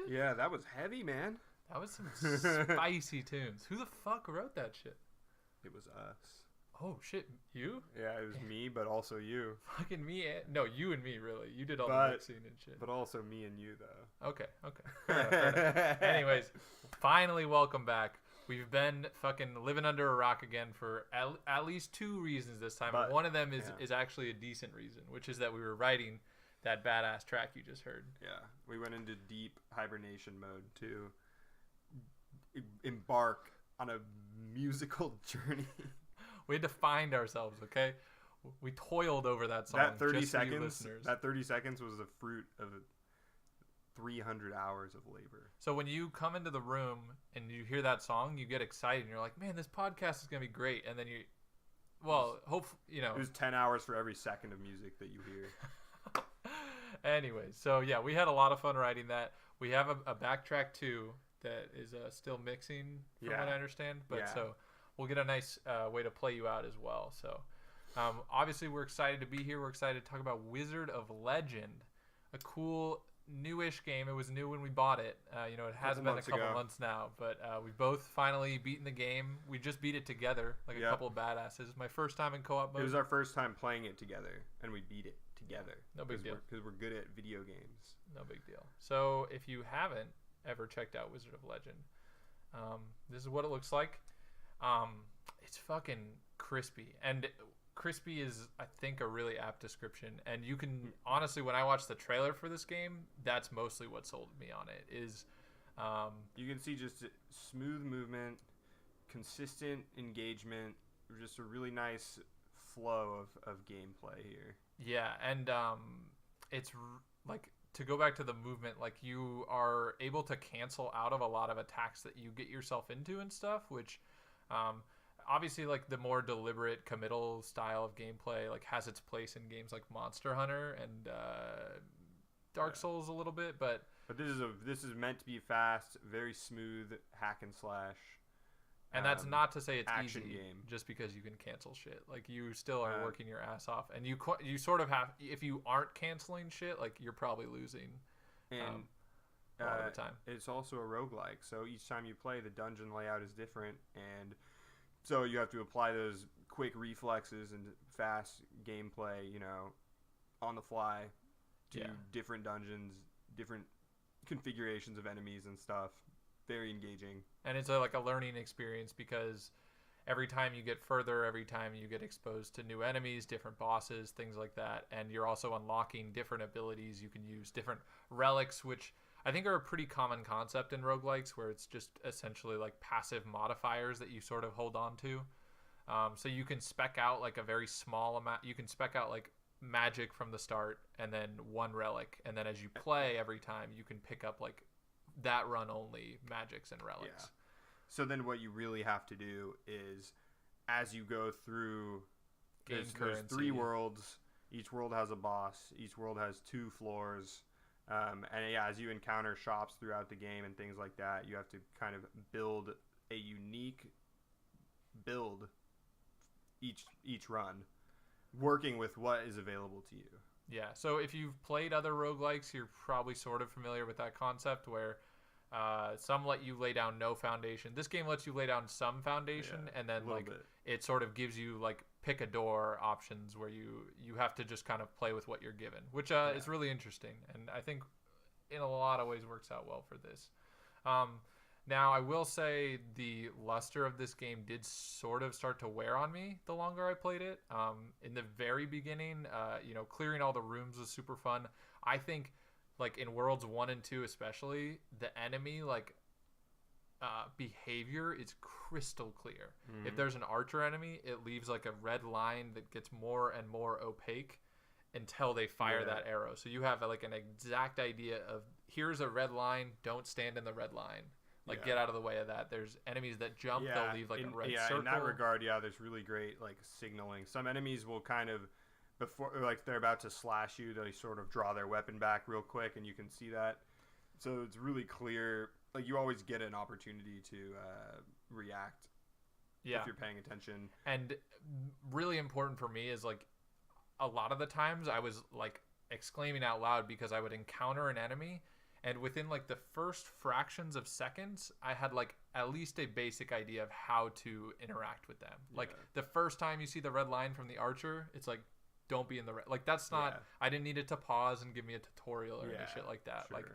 Yeah, that was heavy, man. That was some spicy tunes. Who the fuck wrote that shit? It was us. Oh shit, you? Yeah, it was me, but also you. Fucking me? No, you and me, really. You did all the mixing and shit. But also me and you, though. Okay. Fair enough. Anyways, finally, welcome back. We've been fucking living under a rock again for at least 2 reasons this time. But, one of them is actually a decent reason, which is that we were writing that badass track you just heard. Yeah, we went into deep hibernation mode to embark on a musical journey. We had to find ourselves, okay? We toiled over that song. That 30 just seconds. For you listeners. That 30 seconds was the fruit of 300 hours of labor. So when you come into the room and you hear that song, you get excited and you're like, "Man, this podcast is gonna be great." And then it was 10 hours for every second of music that you hear. Anyways, so yeah, we had a lot of fun writing that. We have a backtrack too that is still mixing, from what I understand. But so we'll get a nice way to play you out as well. So obviously we're excited to be here. We're excited to talk about Wizard of Legend, a cool newish game. It was new when we bought it. It has been a couple months now, but we've both finally beaten the game. We just beat it together, like a couple of badasses. My first time in co-op mode. It was our first time playing it together, and we beat it together. No big deal. Because we're good at video games. No big deal. So if you haven't ever checked out Wizard of Legend, this is what it looks like. It's fucking crispy, and crispy is, I think, a really apt description. And you can honestly, when I watched the trailer for this game, that's mostly what sold me on it. Is you can see just smooth movement, consistent engagement, just a really nice flow of gameplay here. Yeah, and it's like, to go back to the movement, like you are able to cancel out of a lot of attacks that you get yourself into and stuff, which obviously, like, the more deliberate committal style of gameplay like has its place in games like Monster Hunter and Dark Souls a little bit, but this is meant to be fast, very smooth hack and slash. And that's not to say it's action easy game. just because you can cancel shit. Like, you still are working your ass off, and you sort of have, if you aren't canceling shit, like, you're probably losing a lot of the time. It's also a roguelike, so each time you play, the dungeon layout is different, and so you have to apply those quick reflexes and fast gameplay, on the fly to different dungeons, different configurations of enemies and stuff. Very engaging. And it's like a learning experience, because every time you get further, every time you get exposed to new enemies, different bosses, things like that, and you're also unlocking different abilities. You can use different relics, which I think are a pretty common concept in roguelikes, where it's just essentially like passive modifiers that you sort of hold on to. So you can spec out like a very small amount. You can spec out like magic from the start and then one relic. And then as you play every time, you can pick up like that run only magics and relics. Yeah. So then what you really have to do is, as you go through, there's 3 worlds. Each world has a boss. Each world has 2 floors. As you encounter shops throughout the game and things like that, you have to kind of build a unique build each run, working with what is available to you. Yeah, so if you've played other roguelikes, you're probably sort of familiar with that concept, where some let you lay down no foundation. This game lets you lay down some foundation, and then like it sort of gives you like pick a door options where you have to just kind of play with what you're given, which is really interesting, and I think in a lot of ways works out well for this. Now, I will say the luster of this game did sort of start to wear on me the longer I played it. In the very beginning, clearing all the rooms was super fun. I think, like, in Worlds 1 and 2 especially, the enemy, like, behavior is crystal clear. Mm-hmm. If there's an archer enemy, it leaves, like, a red line that gets more and more opaque until they fire that arrow. So you have, like, an exact idea of, here's a red line, don't stand in the red line. Like, get out of the way of that. There's enemies that jump, they'll leave, like, a red circle. In that regard, there's really great, like, signaling. Some enemies will kind of, before, like, they're about to slash you, they sort of draw their weapon back real quick, and you can see that. So it's really clear. Like, you always get an opportunity to react if you're paying attention. And really important for me is, like, a lot of the times I was, like, exclaiming out loud because I would encounter an enemy, And within like the first fractions of seconds, I had like at least a basic idea of how to interact with them. Like the first time you see the red line from the archer, it's like, don't be in the red. Like that's not, I didn't need it to pause and give me a tutorial or any shit like that. Sure. Like,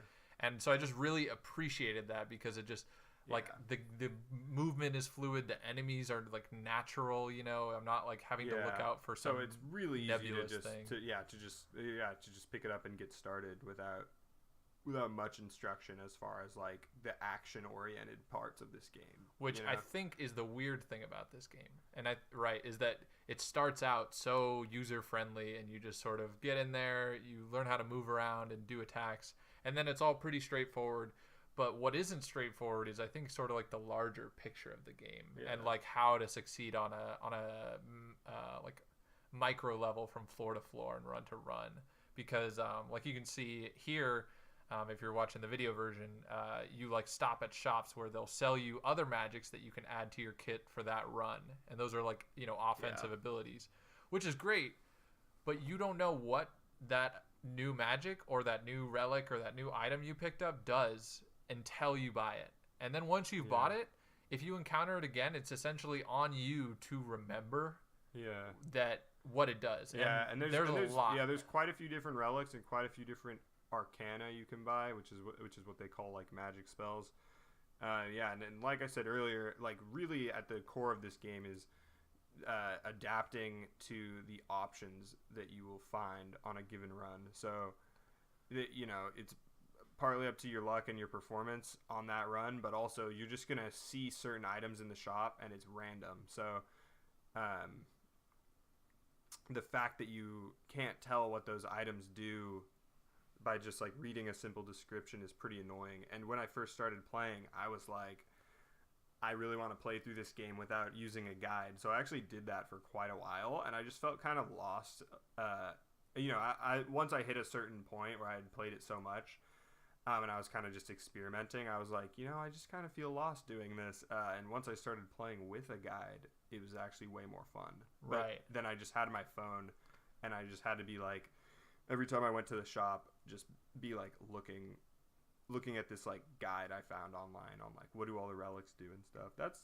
and so I just really appreciated that because it just like the movement is fluid. The enemies are like natural, you know, I'm not like having to look out for some so it's really easy to just, thing. to just pick it up and get started without much instruction as far as like the action oriented parts of this game, which I think is the weird thing about this game. And is that it starts out so user friendly and you just sort of get in there, you learn how to move around and do attacks, and then it's all pretty straightforward. But what isn't straightforward is I think sort of like the larger picture of the game and like how to succeed on a like micro level from floor to floor and run to run, because like you can see here, if you're watching the video version, you like stop at shops where they'll sell you other magics that you can add to your kit for that run. And those are like, you know, offensive abilities, which is great, but you don't know what that new magic or that new relic or that new item you picked up does until you buy it. And then once you've bought it, if you encounter it again, it's essentially on you to remember that what it does. Yeah, and there's a lot. Yeah, there's quite a few different relics and quite a few different arcana you can buy, which is what they call like magic spells. And like I said earlier, like really at the core of this game is adapting to the options that you will find on a given run. So you know, it's partly up to your luck and your performance on that run, but also you're just gonna see certain items in the shop and it's random. So the fact that you can't tell what those items do by just like reading a simple description is pretty annoying. And when I first started playing, I was like, I really want to play through this game without using a guide. So I actually did that for quite a while, and I just felt kind of lost. You know, I once I hit a certain point where I had played it so much, and I was kind of just experimenting, I was like, you know, I just kind of feel lost doing this. And once I started playing with a guide, it was actually way more fun. But then I just had my phone, and I just had to be like, every time I went to the shop, just be like looking at this like guide I found online on like what do all the relics do and stuff. That's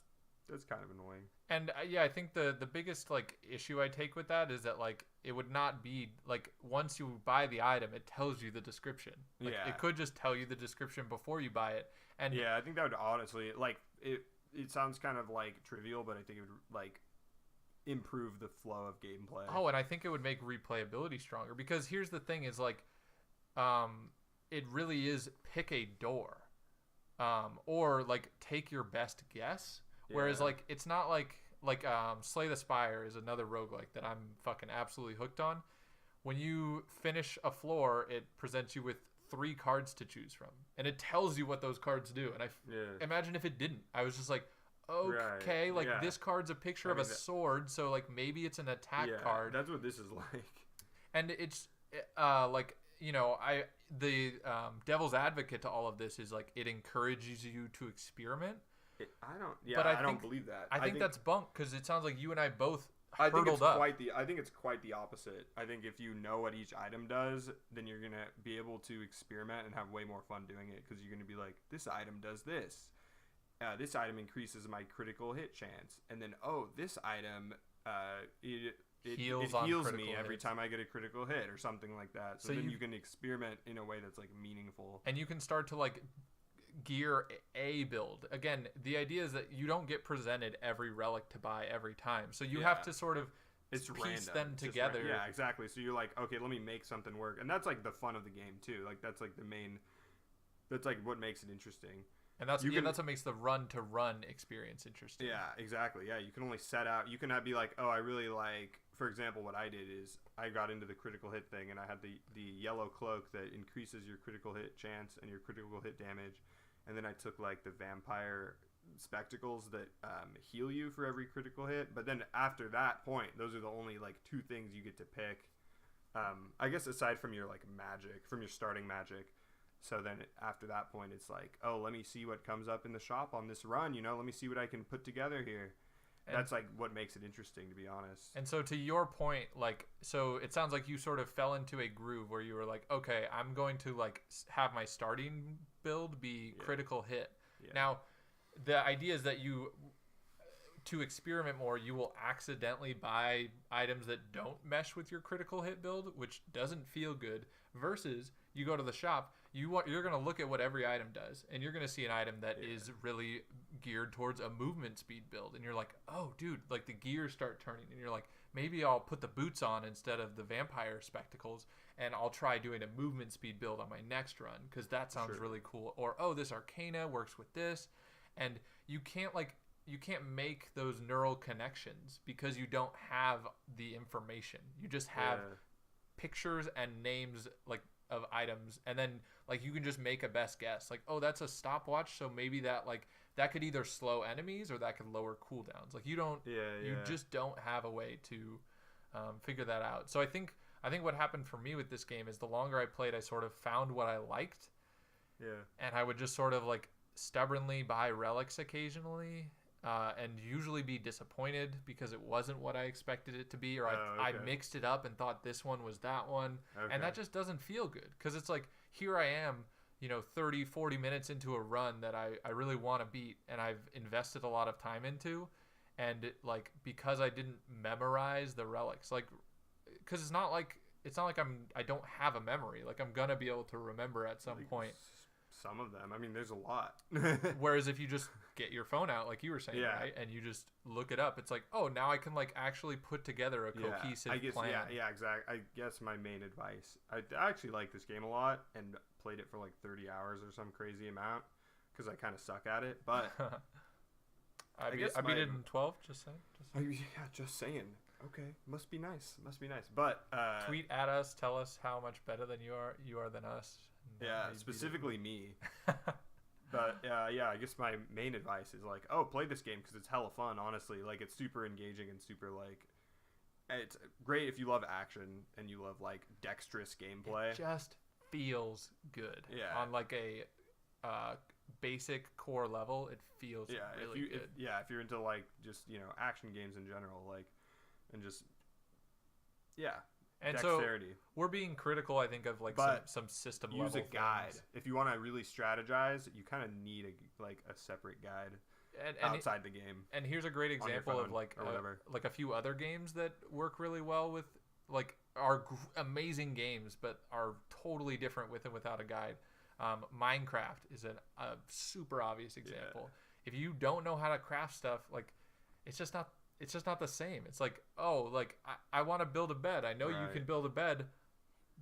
kind of annoying. And I think the biggest like issue I take with that is that like it would not be like once you buy the item, it tells you the description. Like, it could just tell you the description before you buy it. And I think that would honestly like it sounds kind of like trivial, but I think it would like improve the flow of gameplay. Oh, and I think it would make replayability stronger, because here's the thing is like it really is pick a door or like take your best guess, whereas like it's not like Slay the Spire is another roguelike that I'm fucking absolutely hooked on. When you finish a floor, it presents you with 3 cards to choose from, and it tells you what those cards do. And imagine if it didn't. I was just like, okay, this card's a picture of a sword, so like maybe it's an attack card. That's what this is like. And it's like, you know, the devil's advocate to all of this is like it encourages you to experiment. I don't believe that. I think that's bunk, because it sounds like you and I both hurdled up. I think it's quite the opposite. I think if you know what each item does, then you're gonna be able to experiment and have way more fun doing it, because you're gonna be like, this item does this. This item increases my critical hit chance, and then this item it heals me every time I get a critical hit or something like that. So then you can experiment in a way that's like meaningful, and you can start to like gear a build. Again, the idea is that you don't get presented every relic to buy every time, so you have to sort of piece them together. Yeah, exactly. So you're like, okay, let me make something work, and that's like the fun of the game too. Like that's like that's like what makes it interesting. And that's what makes the run-to-run experience interesting. Yeah, exactly. Yeah, you can only set out. You cannot be like, oh, I really like. For example, what I did is I got into the critical hit thing, and I had the yellow cloak that increases your critical hit chance and your critical hit damage, and then I took like the vampire spectacles that heal you for every critical hit. But then after that point, those are the only like 2 things you get to pick. I guess aside from your like magic, from your starting magic. So then after that point, it's like, oh, let me see what comes up in the shop on this run. You know, let me see what I can put together here. that's like what makes it interesting, to be honest. And so to your point, like, so it sounds like you sort of fell into a groove where you were like, okay, I'm going to like have my starting build be critical hit. Yeah. Now, the idea is that to experiment more, you will accidentally buy items that don't mesh with your critical hit build, which doesn't feel good, versus you go to the shop, you're going to look at what every item does, and you're going to see an item that is really geared towards a movement speed build, and you're like, oh dude, like the gears start turning, and you're like, maybe I'll put the boots on instead of the vampire spectacles, and I'll try doing a movement speed build on my next run because that sounds really cool. Or, oh, this arcana works with this. And you can't make those neural connections because you don't have the information. You just have pictures and names like of items, and then like you can just make a best guess. Like, oh, that's a stopwatch, so maybe that could either slow enemies or that could lower cooldowns. Like you just don't have a way to figure that out. So I think what happened for me with this game is the longer I played, I sort of found what I liked. Yeah. And I would just sort of like stubbornly buy relics occasionally, and usually be disappointed because it wasn't what I expected it to be, or I mixed it up and thought this one was that one. Okay. And that just doesn't feel good because it's like, here I am, 30, 40 minutes into a run that I really want to beat and I've invested a lot of time into. And like, because I didn't memorize the relics, like, because it's not like I don't have a memory. Like, I'm going to be able to remember at some point. Some of them. I mean, there's a lot. Whereas if you just get your phone out, like you were saying, right, and you just look it up, it's like, oh, now I can like actually put together a cohesive plan. Yeah, exactly. I guess my main advice, I actually like this game a lot and played it for like 30 hours or some crazy amount because I kind of suck at it, but I beat it in 12. Just saying. Just saying. Okay, must be nice. But tweet at us, tell us how much better than you are than us. Yeah, specifically me. But I guess my main advice is like, oh, play this game because it's hella fun. Honestly, like it's super engaging and super like, it's great if you love action and you love like dexterous gameplay. It just feels good. Yeah. On like a basic core level, it feels really good. If you're into like just action games in general, like, and just and dexterity. So we're being critical, I think, of like some system level. Use a guide if you want to really strategize. You kind of need a separate guide outside the game. And here's a great example of like a few other games that work really well with like are amazing games, but are totally different with and without a guide. Minecraft is a super obvious example. If you don't know how to craft stuff, like it's just not the same. It's like, oh, like I want to build a bed. I know you can build a bed.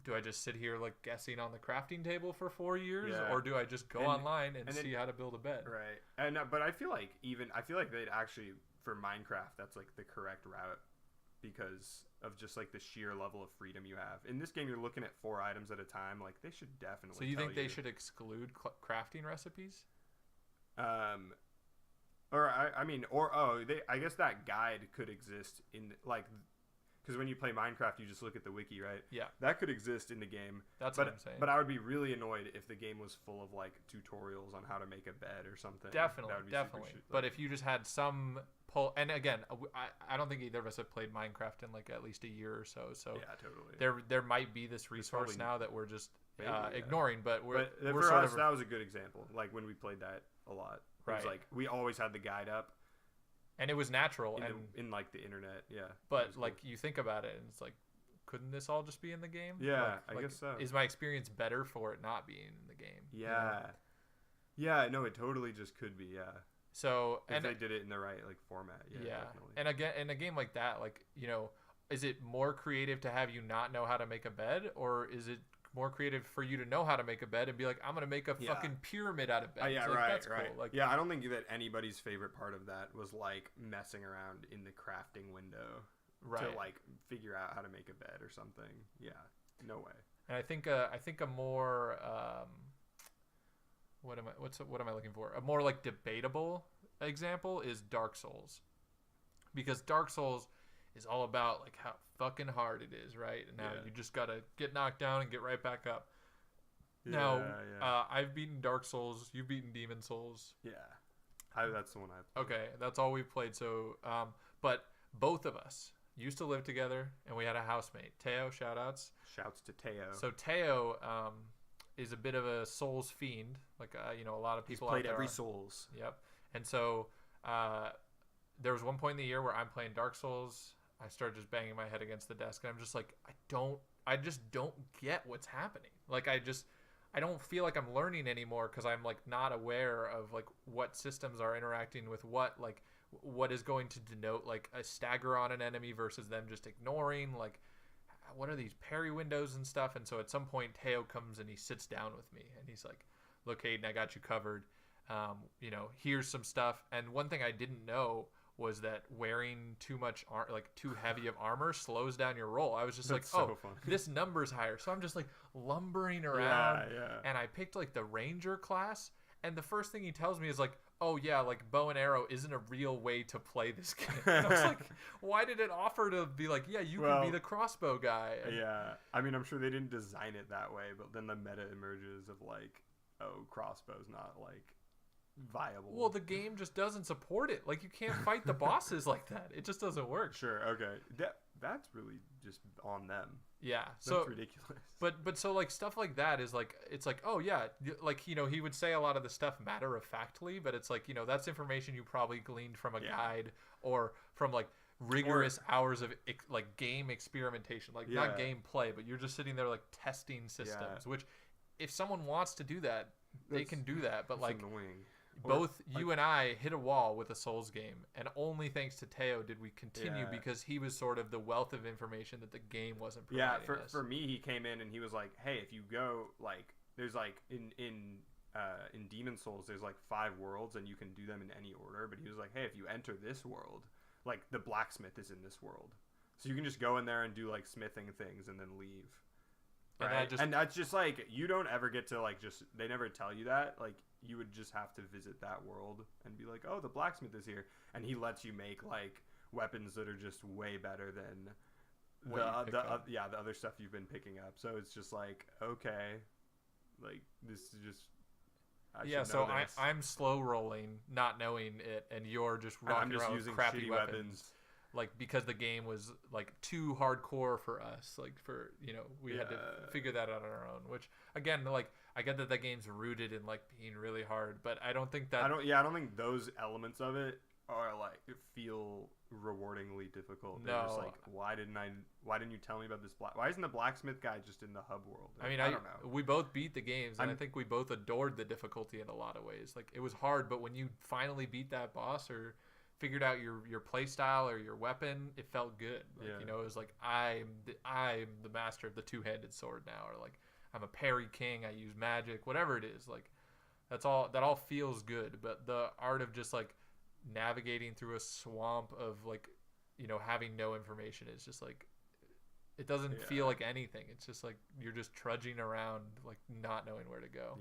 Do I just sit here like guessing on the crafting table for 4 years, or do I just go online and see how to build a bed? Right. And but I feel like they'd actually, for Minecraft, that's like the correct route because of just like the sheer level of freedom you have. In this game, you're looking at 4 items at a time. Like they should definitely. So you think they should exclude crafting recipes? I guess that guide could exist in like, because when you play Minecraft, you just look at the wiki, right? Yeah. That could exist in the game. That's what I'm saying. But I would be really annoyed if the game was full of like tutorials on how to make a bed or something. Definitely. But if you just had some and again, I don't think either of us have played Minecraft in like at least a year or so. So yeah, totally. There might be this resource now that we're just ignoring, but for us, that was a good example. Like when we played that a lot. It was like we always had the guide up, and it was natural in like the internet. Yeah, but like you think about it, and it's like, couldn't this all just be in the game? Yeah, I guess so. Is my experience better for it not being in the game? Yeah, yeah. No, it totally just could be. Yeah. So if they did it in the right like format. Yeah. Definitely. And again, in a game like that, like is it more creative to have you not know how to make a bed, or is it more creative for you to know how to make a bed and be like, I'm gonna make a fucking pyramid out of bed? That's cool. Like, I don't think that anybody's favorite part of that was like messing around in the crafting window to like figure out how to make a bed or something. Yeah, no way. And I think a more what am I looking for? A more like debatable example is Dark Souls, because Dark Souls is all about like how fucking hard it is, right? And now you just gotta get knocked down and get right back up. I've beaten Dark Souls. You've beaten Demon Souls. Yeah. That's the one I played. Okay, that's all we've played. So, but both of us used to live together, and we had a housemate, Teo. Shoutouts. Shouts to Teo. So Teo is a bit of a Souls fiend, like a lot of people. He's played out there every Souls. Yep. And so there was one point in the year where I'm playing Dark Souls. I started just banging my head against the desk, and I'm just like, I just don't get what's happening. Like I don't feel like I'm learning anymore because I'm like not aware of like what systems are interacting with what is going to denote like a stagger on an enemy versus them just ignoring, like what are these parry windows and stuff. And so at some point Teo comes and he sits down with me and he's like, look, Hayden, I got you covered. Here's some stuff. And one thing I didn't know was that wearing too heavy of armor slows down your roll. I was just this number's higher. So I'm just like lumbering around. And I picked like the ranger class. And the first thing he tells me is like, oh yeah, like bow and arrow isn't a real way to play this game. And I was like, why did it offer to be like, yeah, you can be the crossbow guy? And I mean, I'm sure they didn't design it that way, but then the meta emerges of like, oh, crossbow's not like viable. Well, the game just doesn't support it. Like you can't fight the bosses like that. It just doesn't work. Sure, okay. That's really just on them. Yeah, that's ridiculous. But so like stuff like that is like, it's like, oh yeah, like he would say a lot of the stuff matter of factly, but it's like that's information you probably gleaned from a guide or from like rigorous hours of like game experimentation, like not gameplay, but you're just sitting there like testing systems. Which if someone wants to do that, they can do that. But like annoying. Both you and I hit a wall with a Souls game, and only thanks to Teo did we continue because he was sort of the wealth of information that the game wasn't providing us. For me, he came in and he was like, hey, if you go, like, there's like, in Demon Souls, there's like 5 worlds, and you can do them in any order, but he was like, hey, if you enter this world, like, the blacksmith is in this world. So you can just go in there and do, like, smithing things and then leave. Right? And that's just, like, you don't ever get to, like, just, they never tell you that, like, you would just have to visit that world and be like, oh, the blacksmith is here. And he lets you make, like, weapons that are just way better than the other stuff you've been picking up. So it's just like, okay, like, this is just... so I'm slow rolling, not knowing it, and you're just rocking around with crappy weapons. Like, because the game was, like, too hardcore for us. Like, we had to figure that out on our own. Which, again, like, I get that game's rooted in, like, being really hard. But I don't think that... I don't think those elements of it are, like, feel rewardingly difficult. They're just like, why didn't you tell me about this? Why isn't the blacksmith guy just in the hub world? I mean, I don't know. We both beat the games, and I think we both adored the difficulty in a lot of ways. Like, it was hard, but when you finally beat that boss or... figured out your play style or your weapon, it felt good. Like, it was like, I'm the master of the two-handed sword now, or like I'm a parry king, I use magic, whatever it is. Like that all feels good, but the art of just like navigating through a swamp of like having no information is just like, it doesn't feel like anything. It's just like you're just trudging around like not knowing where to go.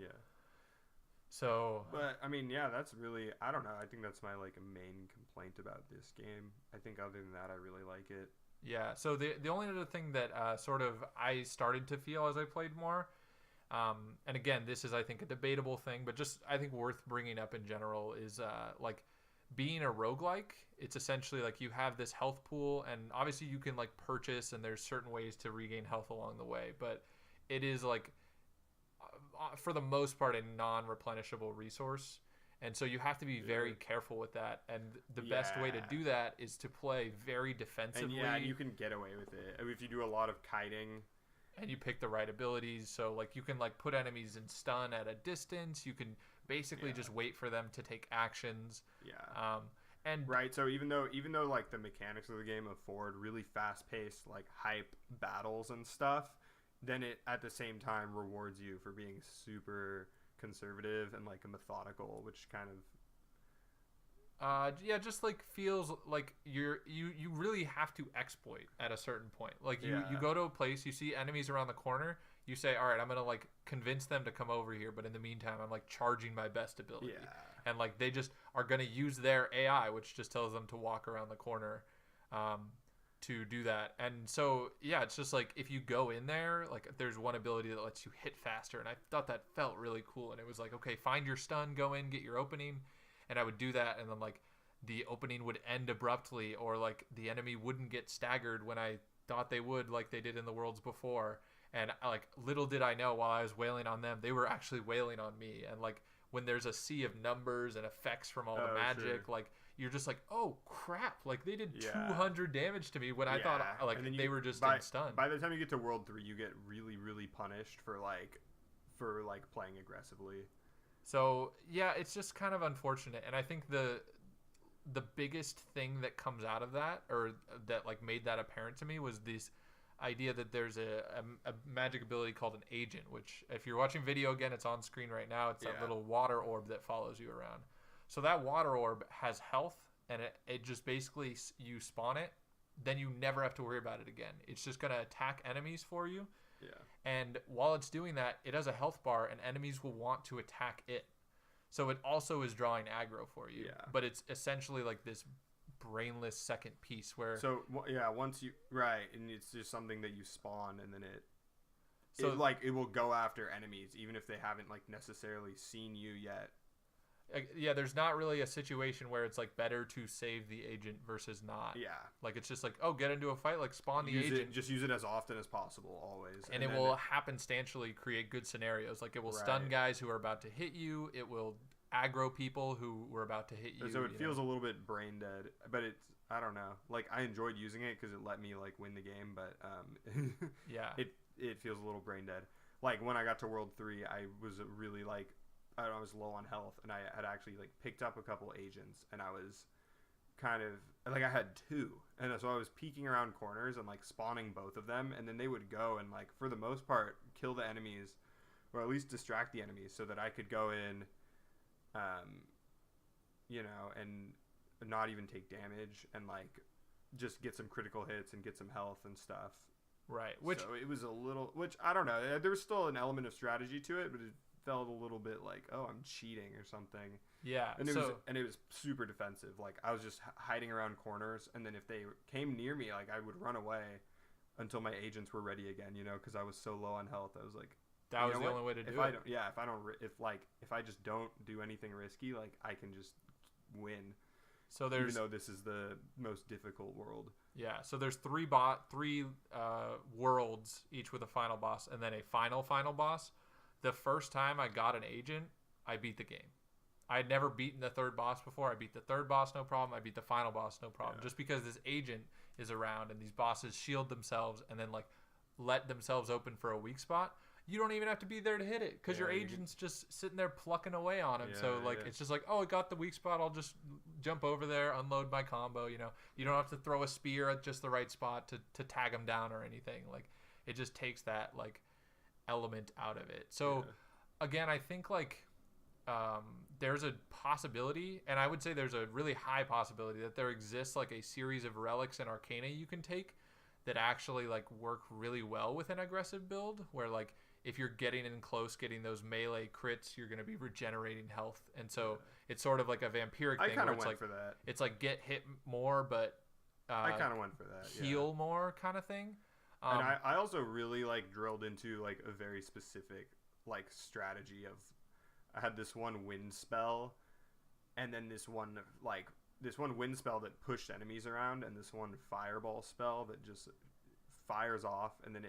So, but I mean, that's really, I don't know. I think that's my like main complaint about this game. I think other than that, I really like it. Yeah. So the only other thing that sort of I started to feel as I played more, and again, this is I think a debatable thing, but just I think worth bringing up in general is like being a roguelike. It's essentially like you have this health pool, and obviously you can like purchase, and there's certain ways to regain health along the way, but it is like, for the most part, a non-replenishable resource, and so you have to be very careful with that. And the best way to do that is to play very defensively. And you can get away with it if you do a lot of kiting and you pick the right abilities. So like you can like put enemies in stun at a distance. You can basically just wait for them to take actions. So even though like the mechanics of the game afford really fast-paced like hype battles and stuff, then it at the same time rewards you for being super conservative and like methodical, which kind of just like feels like you really have to exploit at a certain point. Like you go to a place, you see enemies around the corner, you say, all right, I'm gonna like convince them to come over here, but in the meantime I'm like charging my best ability, and like they just are gonna use their AI, which just tells them to walk around the corner to do that. And so it's just like if you go in there, like there's one ability that lets you hit faster, and I thought that felt really cool. And it was like, okay, find your stun, go in, get your opening. and I would do that, and then like the opening would end abruptly, or like the enemy wouldn't get staggered when I thought they would, like they did in the worlds before. And like little did I know, while I was wailing on them, they were actually wailing on me. And like when there's a sea of numbers and effects from all the magic, like you're just like, oh crap, like they did 200 damage to me when I thought like they were just in stun. By the time you get to World 3, you get really, really punished for playing aggressively. So yeah, it's just kind of unfortunate. And I think the biggest thing that comes out of that, or that like made that apparent to me, was this idea that there's a magic ability called an agent, which if you're watching video again, it's on screen right now. It's that little water orb that follows you around. So that water orb has health, and it just basically, you spawn it, then you never have to worry about it again. It's just going to attack enemies for you. Yeah. And while it's doing that, it has a health bar, and enemies will want to attack it. So it also is drawing aggro for you. Yeah. But it's essentially like this brainless second piece where... So, yeah, once you... Right, and it's just something that you spawn, and then it will go after enemies, even if they haven't, like, necessarily seen you yet. Yeah, there's not really a situation where it's like better to save the agent versus not. Yeah. Like it's just like, oh, get into a fight, like spawn the agent. Just use it as often as possible, always. And it will happenstantially create good scenarios. Like it will stun guys who are about to hit you. It will aggro people who were about to hit you. So it feels a little bit brain dead, but it's, I don't know. Like I enjoyed using it because it let me like win the game, but yeah, it feels a little brain dead. Like when I got to World 3, I was really like, I was low on health, and I had actually like picked up a couple agents, and I was kind of like, I had 2, and so I was peeking around corners and like spawning both of them, and then they would go and like for the most part kill the enemies, or at least distract the enemies, so that I could go in, and not even take damage, and like just get some critical hits and get some health and stuff. Right. So it was a little, which I don't know. There was still an element of strategy to it, but it felt a little bit like, oh, I'm cheating or something. Yeah. And it was super defensive. Like I was just hiding around corners, and then if they came near me, like I would run away until my agents were ready again, because I was so low on health. I was like, that was the only way to do it. If I just don't do anything risky, like I can just win. So there's, even though this is the most difficult world. Yeah. So there's three worlds, each with a final boss, and then a final boss. The first time I got an agent, I beat the game. I had never beaten the third boss before. I beat the third boss, no problem. I beat the final boss, no problem. Yeah. Just because this agent is around and these bosses shield themselves and then like let themselves open for a weak spot. You don't even have to be there to hit it because your agent's just sitting there plucking away on him. So like it's just like, oh, it got the weak spot. I'll just jump over there, unload my combo. You don't have to throw a spear at just the right spot to tag him down or anything. Like it just takes that like element out of it. So again, I think like there's a possibility, and I would say there's a really high possibility that there exists like a series of relics and arcana you can take that actually like work really well with an aggressive build, where like if you're getting in close, getting those melee crits, you're going to be regenerating health. And so it's sort of like a vampiric thing. I kind of went like, for that. It's like get hit more, but I kind of went for that. Heal more kind of thing. And I also really like drilled into like a very specific like strategy of, I had this one wind spell, and then this one wind spell that pushed enemies around, and this one fireball spell that just fires off, and then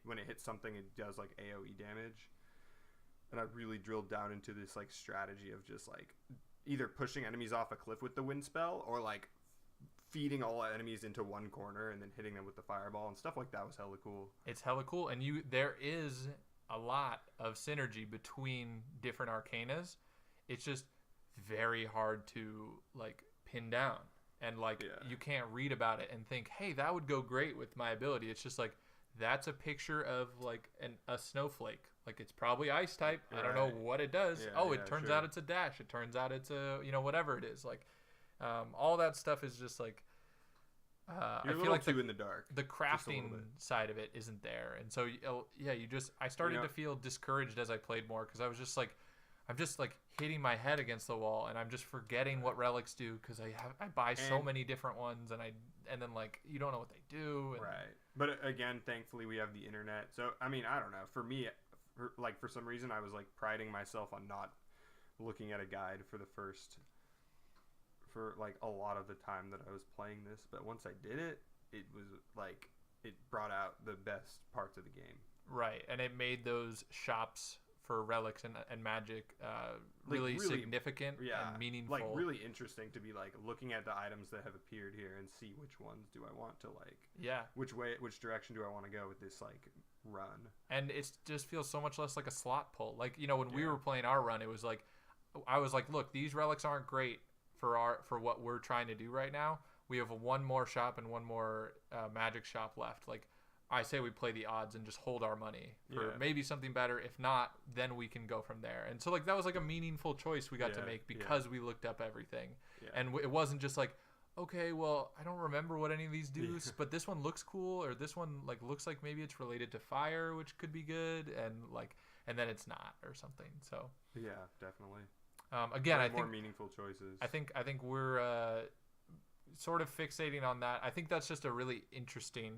when it hits something, it does like AoE damage. And I really drilled down into this like strategy of just like either pushing enemies off a cliff with the wind spell, or like feeding all enemies into one corner and then hitting them with the fireball, and stuff like that was hella cool. It's hella cool, and there is a lot of synergy between different arcanas. It's just very hard to like pin down, and like you can't read about it and think, hey, that would go great with my ability. It's just like, that's a picture of like a snowflake. Like it's probably ice type. Right. I don't know what it does. It turns out it's a dash. It turns out it's a whatever it is. Like all that stuff is just like you're I feel like too in the dark. The crafting side of it isn't there, and so I started to feel discouraged as I played more, because I was just like, I'm just like hitting my head against the wall, and I'm just forgetting what relics do, because I buy so many different ones, and then like you don't know what they do. And, right. But again, thankfully we have the internet. So I mean, I don't know. For me, for some reason, I was like priding myself on not looking at a guide for like a lot of the time that I was playing this. But once I did it, it was like it brought out the best parts of the game. Right, and it made those shops for relics and magic really significant and meaningful. Like really interesting to be like looking at the items that have appeared here and see which ones do I want to like. Yeah. Which direction do I want to go with this like run? And it just feels so much less like a slot pull. Like, you know, when we were playing our run, it was like I was like, look, these relics aren't great for what we're trying to do right now. We have one more shop and one more magic shop left. Like, I say we play the odds and just hold our money for maybe something better. If not, then we can go from there. And so like that was like a meaningful choice we got to make because we looked up everything. Yeah. And it wasn't just like, okay, well, I don't remember what any of these do, but this one looks cool, or this one like looks like maybe it's related to fire, which could be good, and then it's not or something. So yeah, definitely. Again, I think more meaningful choices. I think we're sort of fixating on that. I think that's just a really interesting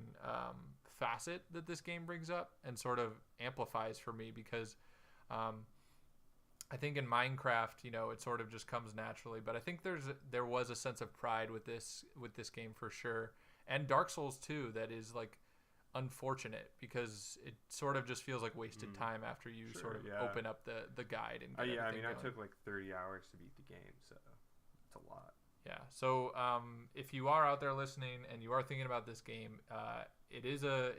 facet that this game brings up and sort of amplifies for me, because I think in Minecraft, you know, it sort of just comes naturally, but I think there was a sense of pride with this game for sure, and Dark Souls too, that is like unfortunate because it sort of just feels like wasted time after you sort of open up the guide and get I mean, going. I took like 30 hours to beat the game, so it's a lot. Yeah. So if you are out there listening and you are thinking about this game, it is a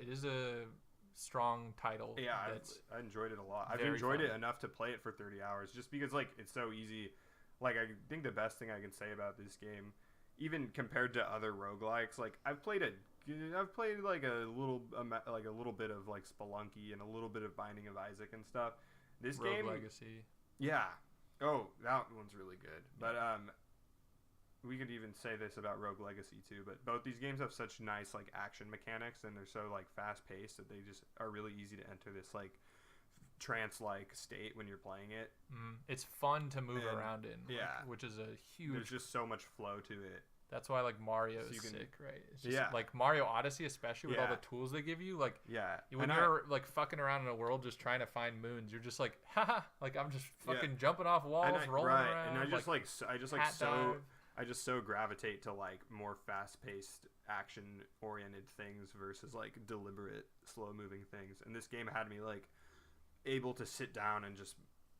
strong title. Yeah, I enjoyed it a lot. I've enjoyed it enough to play it for 30 hours just because like it's so easy. Like I think the best thing I can say about this game, even compared to other roguelikes, like I've played like a little bit of like Spelunky and a little bit of Binding of Isaac and stuff. This Rogue game, Legacy. Yeah. Oh, that one's really good. But we could even say this about Rogue Legacy too, but both these games have such nice like action mechanics, and they're so like fast paced that they just are really easy to enter this like trance like state when you're playing it. It's fun to move around in, which is a huge. There's just so much flow to it. That's why like Mario is sick, right? It's just like Mario Odyssey, especially with all the tools they give you. Like when you're like fucking around in a world just trying to find moons, you're just like, haha, like I'm just fucking jumping off walls, rolling around. And I just so gravitate to like more fast-paced, action-oriented things versus like deliberate, slow-moving things. And this game had me like able to sit down and just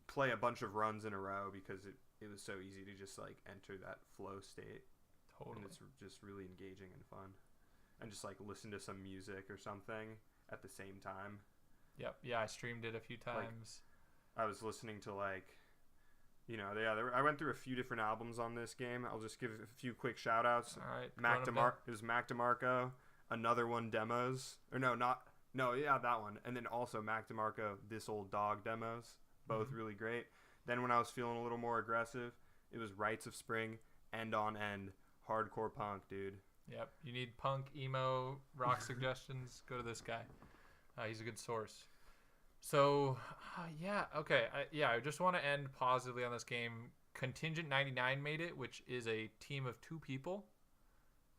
play a bunch of runs in a row because it was so easy to just like enter that flow state. Totally. And it's just really engaging and fun. And just like listen to some music or something at the same time. Yep. Yeah, I streamed it a few times. Like, I was listening to like, you know, I went through a few different albums on this game. I'll just give a few quick shout outs. All right. It was Mac DeMarco, Another One demos. Or that one. And then also Mac DeMarco, This Old Dog demos. Both really great. Then when I was feeling a little more aggressive, it was Rites of Spring, End on End. Hardcore punk, dude. Yep. You need punk, emo, rock suggestions, go to this guy. He's a good source. So, okay. I just want to end positively on this game. Contingent 99 made it, which is a team of 2 people.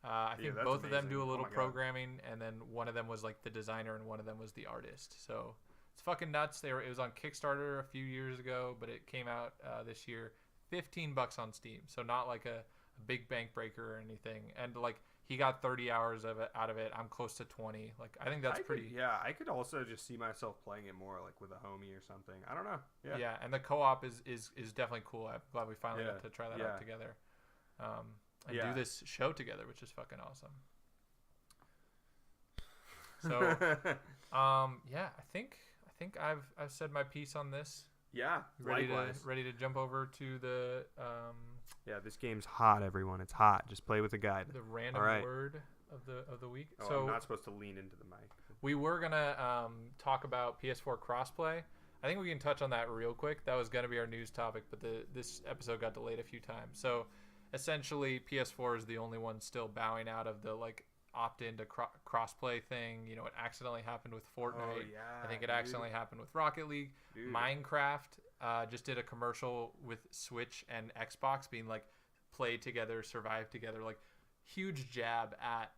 I think both of them do a little programming, and then one of them was like the designer and one of them was the artist. So it's fucking nuts. It was on Kickstarter a few years ago, but it came out this year. $15 on Steam. So not like a big bank breaker or anything, and like he got 30 hours out of it. I'm close to 20. Like I think that's pretty. I could also just see myself playing it more like with a homie or something. I don't know. Yeah, and the co-op is definitely cool. I'm glad we finally got to try that out together, and do this show together, which is fucking awesome. So, I think I've said my piece on this. Yeah, ready to jump over to the. Yeah, this game's hot, everyone. It's hot. Just play with the guide. The random word of the week. Oh, so I'm not supposed to lean into the mic. We were gonna talk about PS4 crossplay. I think we can touch on that real quick. That was gonna be our news topic, but this episode got delayed a few times. So essentially, PS4 is the only one still bowing out of the like opt-in to crossplay thing. You know, it accidentally happened with Fortnite. Oh, yeah, I think it accidentally happened with Rocket League. Dude. Minecraft just did a commercial with Switch and Xbox being like, play together, survive together. Like, huge jab at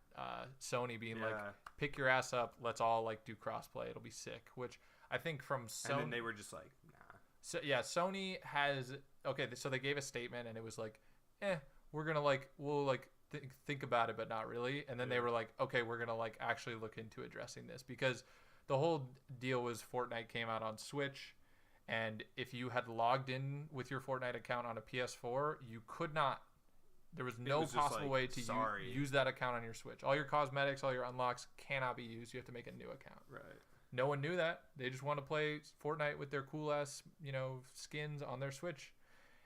Sony being like, pick your ass up, let's all like do crossplay. It'll be sick. Which I think from Sony, and then they were just like, nah. So yeah, Sony has okay. So they gave a statement, and it was like, we're gonna we'll think about it, but not really. And then they were like, okay, we're gonna actually look into addressing this, because the whole deal was Fortnite came out on Switch, and if you had logged in with your Fortnite account on a PS4, you could not. There was no possible way to use that account on your Switch. All your cosmetics, all your unlocks cannot be used. You have to make a new account. Right. No one knew that. They just want to play Fortnite with their cool ass, skins on their Switch.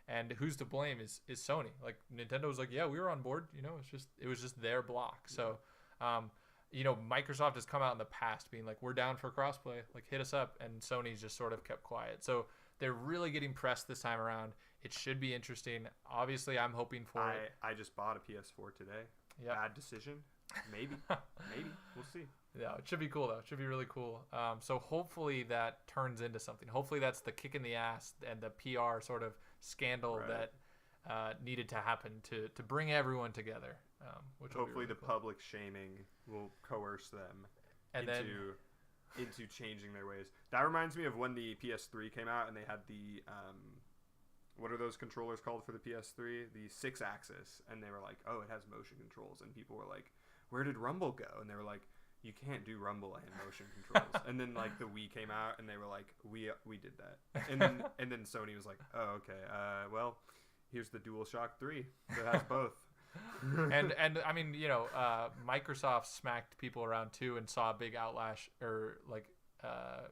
And who's to blame is Sony. Like, Nintendo was like, yeah, we were on board. It was just their block. So, Microsoft has come out in the past being like, we're down for crossplay. Like, hit us up. And Sony's just sort of kept quiet. So they're really getting pressed this time around. It should be interesting. Obviously, I'm hoping for it. I just bought a PS4 today. Yep. Bad decision. Maybe. We'll see. Yeah, it should be cool, though. It should be really cool. So hopefully that turns into something. Hopefully that's the kick in the ass and the PR sort of scandal that needed to happen to bring everyone together. Which hopefully really cool. Public shaming will coerce them into changing their ways. That reminds me of when the PS3 came out and they had the what are those controllers called for the PS3? The 6-axis, and they were like, oh, it has motion controls, and people were like, where did Rumble go? And they were like, you can't do Rumble and motion controls. And then the Wii came out, and they were like, we did that. And then Sony was like, oh, okay, well, here's the DualShock 3 that has both. and I mean, Microsoft smacked people around too, and saw a big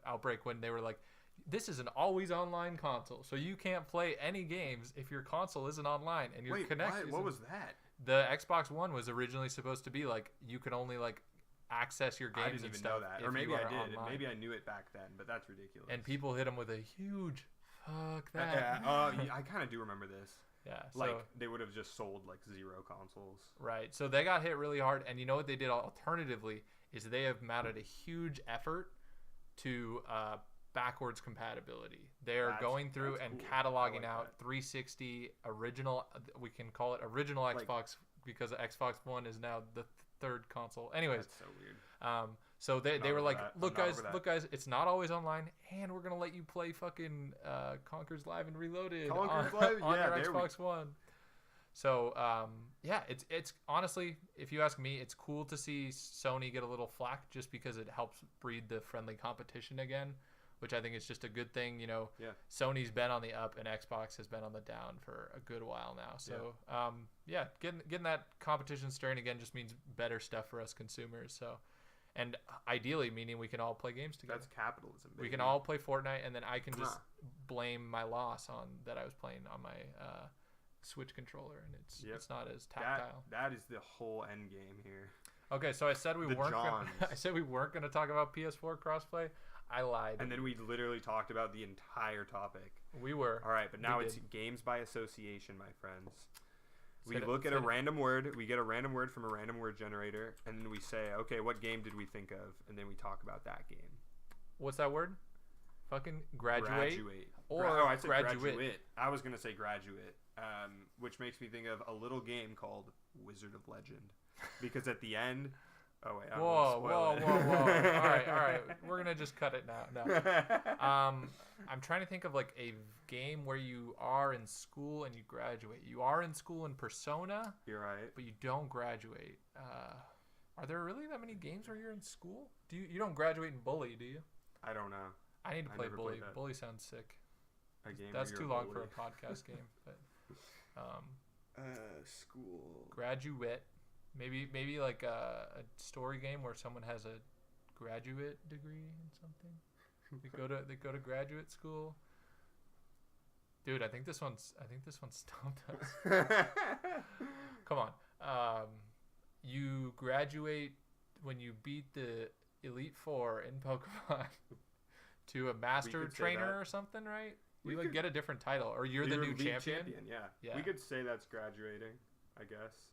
outbreak when they were like, this is an always online console, so you can't play any games if your console isn't online and you're connected. What was that? The Xbox One was originally supposed to be like, you could only access your games. I didn't even know that, or maybe I did. Online. Maybe I knew it back then, but that's ridiculous. And people hit them with a huge fuck that. Yeah, I kind of do remember this. Yeah, so they would have just sold 0 consoles. Right. So they got hit really hard, and you know what they did alternatively is they have mounted a huge effort to backwards compatibility. They're going through and cataloging out 360 original. We can call it original Xbox because Xbox One is now the third console. Anyways, that's so weird. So they were like, look guys, it's not always online, and we're gonna let you play fucking Conker's Live and Reloaded on your Xbox One. So it's honestly, if you ask me, it's cool to see Sony get a little flack just because it helps breed the friendly competition again, which I think is just a good thing. Sony's been on the up and Xbox has been on the down for a good while now. So getting that competition stirring again just means better stuff for us consumers. So. And ideally, meaning we can all play games together. That's capitalism. Baby. We can all play Fortnite, and then I can just blame my loss on that I was playing on my Switch controller, and it's not as tactile. That is the whole end game here. Okay, so I said we weren't going to talk about PS4 crossplay. I lied. And then we literally talked about the entire topic. We were. All right, but now it's games by association, my friends. We look at a random word. We get a random word from a random word generator, and then we say, okay, what game did we think of? And then we talk about that game. What's that word? Fucking graduate. I said graduate. I was going to say graduate, which makes me think of a little game called Wizard of Legend. Because at the end... Oh, wait. Whoa. All right. We're going to just cut it now. No. I'm trying to think of a game where you are in school and you graduate. You are in school in Persona. You're right. But you don't graduate. Are there really that many games where you're in school? You don't graduate in Bully, do you? I don't know. I need to play Bully. Bully sounds sick. A game That's too long for a podcast game. But school. Graduate. Maybe like a story game where someone has a graduate degree in something. They go to graduate school. Dude, I think this one's stumped us. Come on. You graduate when you beat the Elite Four in Pokemon to a master trainer or something, right? You get a different title, or you're the new champion. Yeah. We could say that's graduating, I guess.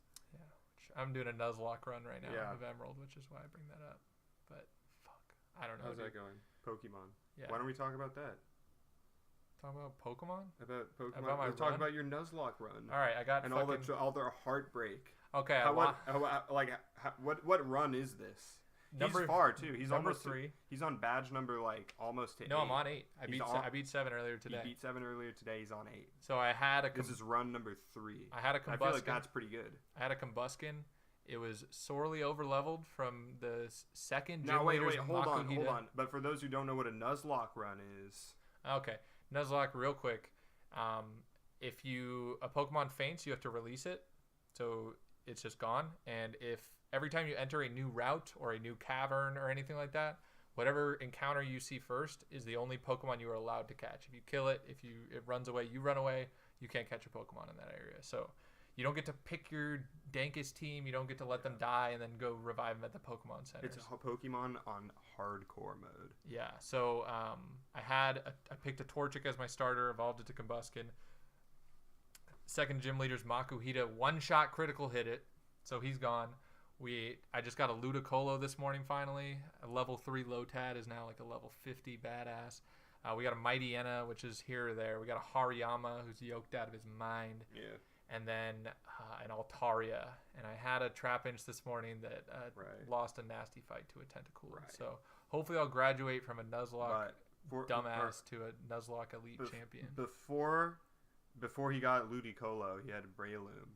I'm doing a Nuzlocke run right now of Emerald, which is why I bring that up. But fuck, I don't know. How's that going? Pokemon. Yeah. Why don't we talk about that? Talk about Pokemon? About Pokemon. Let's talk about your Nuzlocke run. All right, I got and all the heartbreak. Okay. What run is this? He's far too. He's number almost 3. He's on badge number like almost to 8. No, I'm on 8. I beat 7 earlier today. He beat 7 earlier today. He's on 8. So I had this is run number 3. I had a combuskin. I feel like that's pretty good. I had a combuskin. It was sorely overleveled from the second gym Now wait, leader's hold Makuhita. on. But for those who don't know what a Nuzlocke run is, okay, Nuzlocke, real quick. If a Pokemon faints, you have to release it, so it's just gone. And if every time you enter a new route or a new cavern or anything like that, whatever encounter you see first is the only Pokemon you are allowed to catch. If you kill it, it runs away, you run away. You can't catch a Pokemon in that area. So you don't get to pick your dankest team. You don't get to let them die and then go revive them at the Pokemon Center. It's a Pokemon on hardcore mode. Yeah. So I picked a Torchic as my starter, evolved it to Combuskin. Second gym leader's Makuhita, one-shot critical hit it, so he's gone. I just got a Ludicolo this morning finally. A level 3 Lotad is now like a level 50 badass. We got a Mightyena, which is here or there. We got a Hariyama, who's yoked out of his mind. Yeah. And then an Altaria. And I had a Trapinch this morning that lost a nasty fight to a Tentacool. Right. So hopefully I'll graduate from a Nuzlocke dumbass to a Nuzlocke elite champion. Before he got Ludicolo, he had Breloom.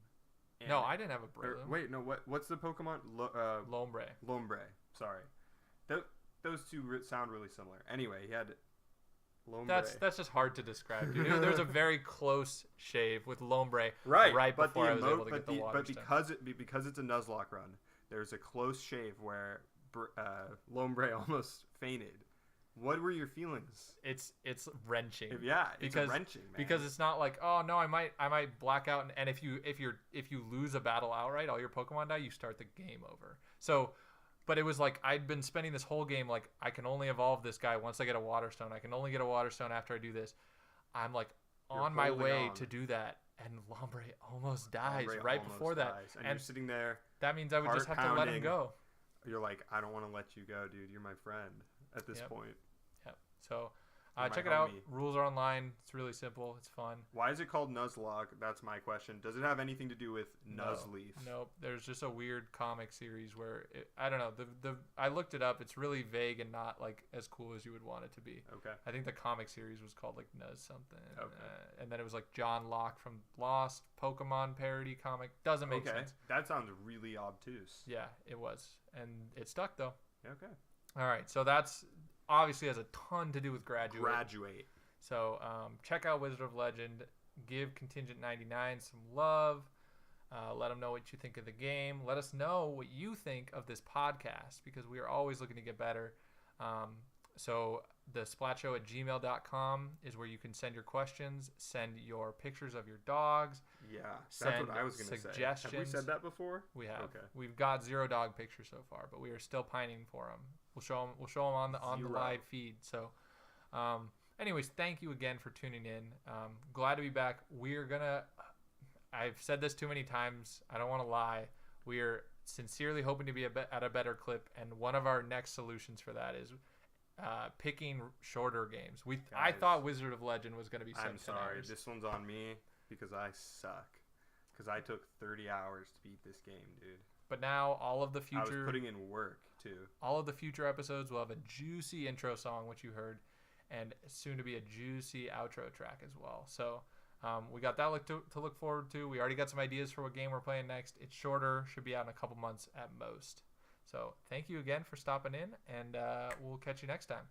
No, I didn't have a Breloom. Wait, no. What's the Pokemon? Lombre. Lombre. Sorry. Those two sound really similar. Anyway, he had Lombre. That's just hard to describe, dude. There's a very close shave with Lombre right before I was able to get the water stone. Because it's a Nuzlocke run, there's a close shave where Lombre almost fainted. What were your feelings? It's wrenching. It's wrenching, man. Because it's not like, oh no, I might black out, and if you lose a battle outright, all your Pokemon die, you start the game over. So, but it was like I'd been spending this whole game like I can only evolve this guy once I get a Water Stone. I can only get a Water Stone after I do this. I'm like on my way to do that, and Lombre almost dies before that. And you're sitting there. That means I would just have to let him go. You're like, I don't want to let you go, dude. You're my friend at this point. So check it out. Rules are online. It's really simple. It's fun. Why is it called Nuzlocke? That's my question. Does it have anything to do with Nuzleaf? Nope. There's just a weird comic series where I don't know. I looked it up. It's really vague and not like as cool as you would want it to be. Okay. I think the comic series was called like Nuz something. Okay. And then it was like John Locke from Lost, Pokemon parody comic. Doesn't make sense. That sounds really obtuse. Yeah, it was, and it stuck though. Okay. All right. So that's. Obviously has a ton to do with graduate. So check out Wizard of Legend. Give Contingent 99 some love. Let them know what you think of the game. Let us know what you think of this podcast because we are always looking to get better. So the splatshow@gmail.com is where you can send your questions, send your pictures of your dogs. Yeah, that's what I was going to say. Have we said that before? We have. Okay. We've got 0 dog pictures so far, but we are still pining for them. We'll show them on the live feed. So, anyways, thank you again for tuning in. Glad to be back. We're gonna. I've said this too many times. I don't want to lie. We are sincerely hoping to be at a better clip, and one of our next solutions for that is picking shorter games. I thought Wizard of Legend was going to be. I'm sorry. This one's on me because I suck. Because I took 30 hours to beat this game, dude. But now all of the future. I was putting in work too. All of the future episodes will have a juicy intro song, which you heard, and soon to be a juicy outro track as well. So we got that to look forward to. We already got some ideas for what game we're playing next. It's shorter, should be out in a couple months at most. So thank you again for stopping in, and we'll catch you next time.